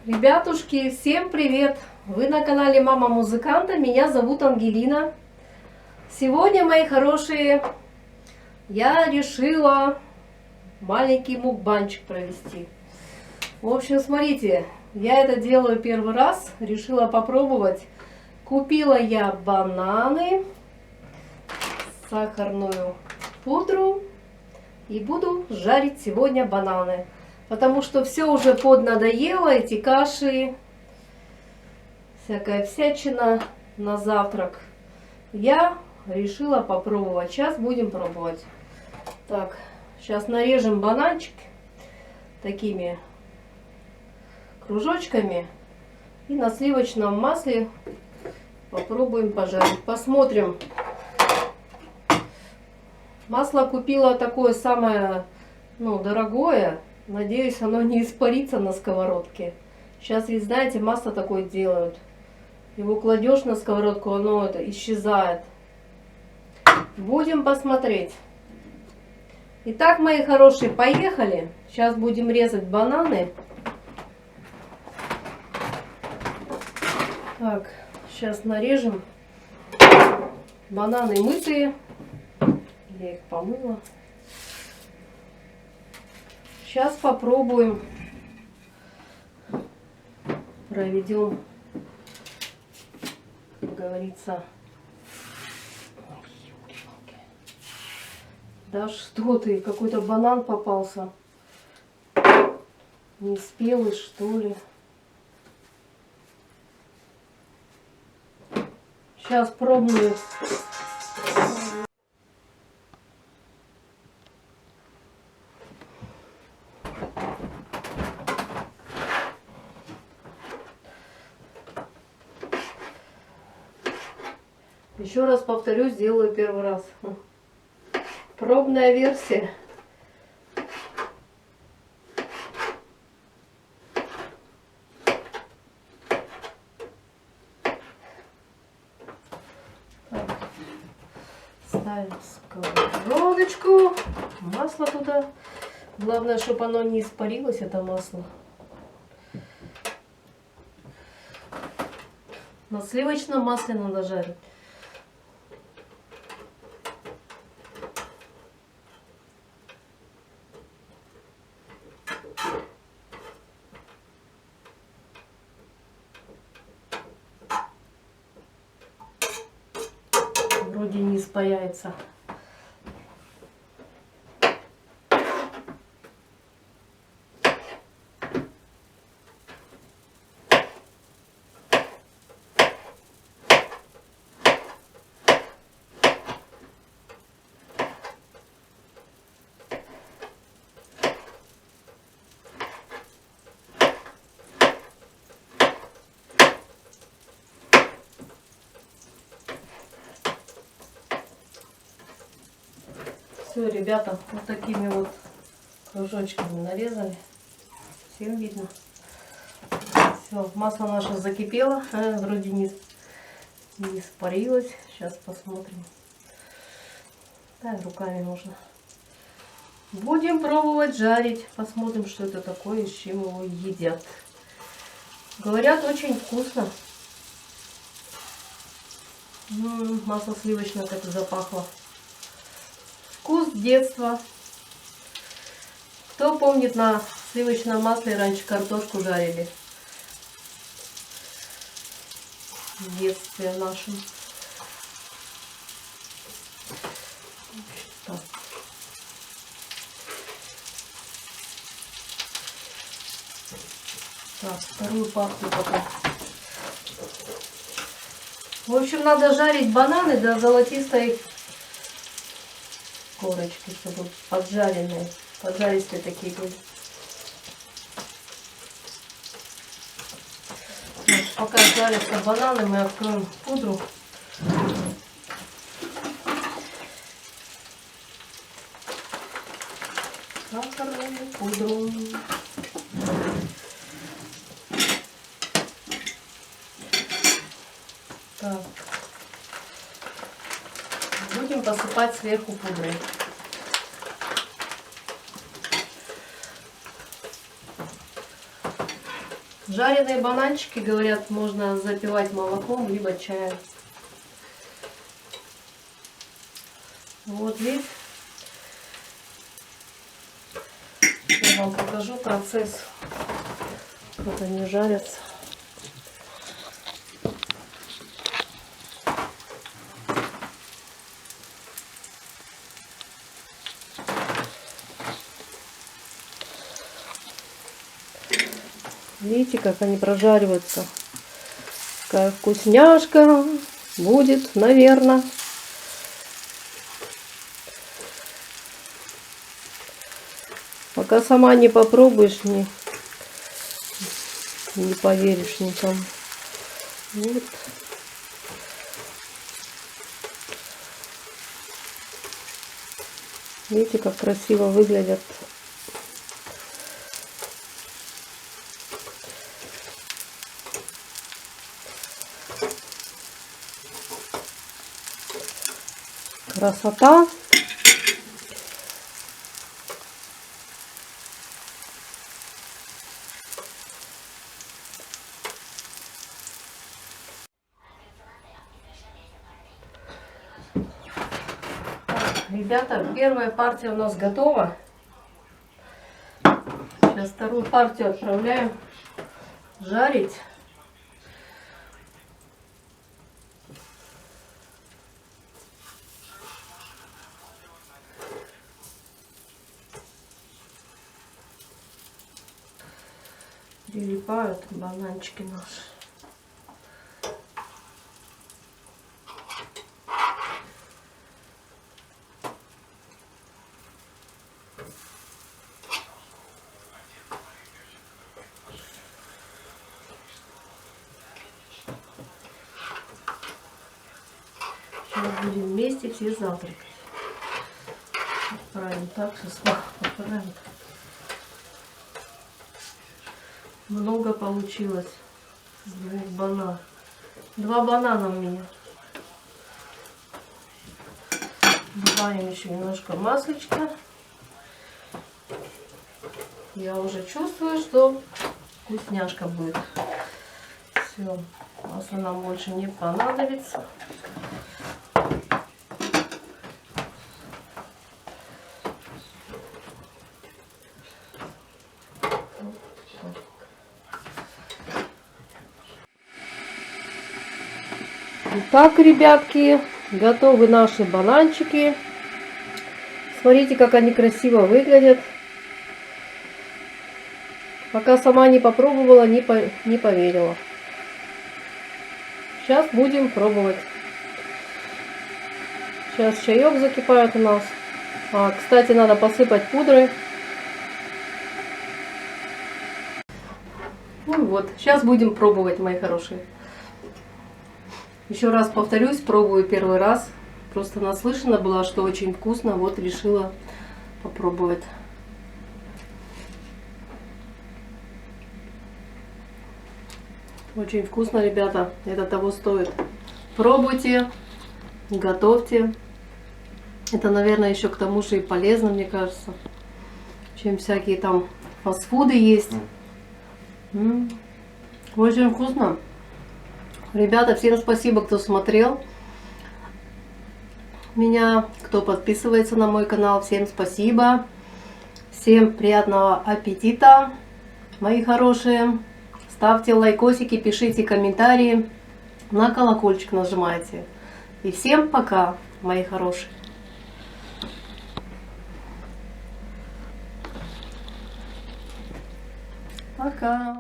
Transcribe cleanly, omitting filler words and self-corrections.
Ребятушки, всем привет! Вы на канале Мама Музыканта, меня зовут Ангелина. Сегодня, мои хорошие, я решила маленький мукбанчик провести. В общем, смотрите, я это делаю первый раз, решила попробовать. Купила я бананы, сахарную пудру и буду жарить сегодня бананы. Потому что все уже поднадоело, эти каши, всякая всячина на завтрак. Я решила попробовать. Сейчас будем пробовать. Так, сейчас нарежем бананчик такими кружочками. И на сливочном масле попробуем пожарить. Посмотрим. Масло купила такое самое, дорогое. Надеюсь, оно не испарится на сковородке. Сейчас, ведь знаете, масло такое делают. Его кладешь на сковородку, оно исчезает. Будем посмотреть. Итак, мои хорошие, поехали. Сейчас будем резать бананы. Так, сейчас нарежем. Бананы мытые. Я их помыла. Сейчас попробуем, проведем, как говорится. Да что ты, какой-то банан попался. Не спелый, что ли. Сейчас пробую. Еще раз повторю, сделаю первый раз. Пробная версия. Так. Ставим сковородочку. Масло туда. Главное, чтобы оно не испарилось, это масло. На сливочном масле надо жарить. Вроде не испаряется. Все, ребята, вот такими вот кружочками нарезали. Всем видно. Все, масло наше закипело. Вроде не испарилось. Сейчас посмотрим. Да, руками можно. Будем пробовать жарить. Посмотрим, что это такое, с чем его едят. Говорят, очень вкусно. Масло сливочное как-то запахло. Вкус детства. Кто помнит, на сливочном масле раньше картошку жарили? В детстве нашем. Так. Так, вторую партию пока. В общем, надо жарить бананы до золотистой корочки, чтобы поджаренные, поджаристые такие были. Вот, пока жарятся бананы, мы откроем пудру. Сахарную пудру. Так. Будем посыпать сверху пудрой. Жареные бананчики, говорят, можно запивать молоком, либо чаем. Вот вид. Я вам покажу процесс, как они жарятся. Видите, как они прожариваются. Какая вкусняшка будет, наверное. Пока сама не попробуешь, не поверишь никому. Вот. Видите, как красиво выглядят. Красота. Ребята, первая партия у нас готова. Сейчас вторую партию отправляем жарить. Прилипают бананчики наши. Сейчас будем вместе все завтракать. Отправим так, сейчас отправим. Много получилось с 2 бананов. 2 банана у меня. Добавим еще немножко маслечка. Я уже чувствую, что вкусняшка будет. Все, масло нам больше не понадобится. Итак, ребятки, готовы наши бананчики. Смотрите, как они красиво выглядят. Пока сама не попробовала, не поверила. Сейчас будем пробовать. Сейчас чаек закипает у нас. Кстати, надо посыпать пудрой. Ну вот, сейчас будем пробовать, мои хорошие. Еще раз повторюсь, пробую первый раз. Просто наслышана была, что очень вкусно. Вот решила попробовать. Очень вкусно, ребята. Это того стоит. Пробуйте, готовьте. Это, наверное, еще к тому же и полезно, мне кажется, чем всякие там фастфуды есть. Очень вкусно. Ребята, всем спасибо, кто смотрел меня, кто подписывается на мой канал. Всем спасибо. Всем приятного аппетита, мои хорошие. Ставьте лайкосики, пишите комментарии, на колокольчик нажимайте. И всем пока, мои хорошие. Пока.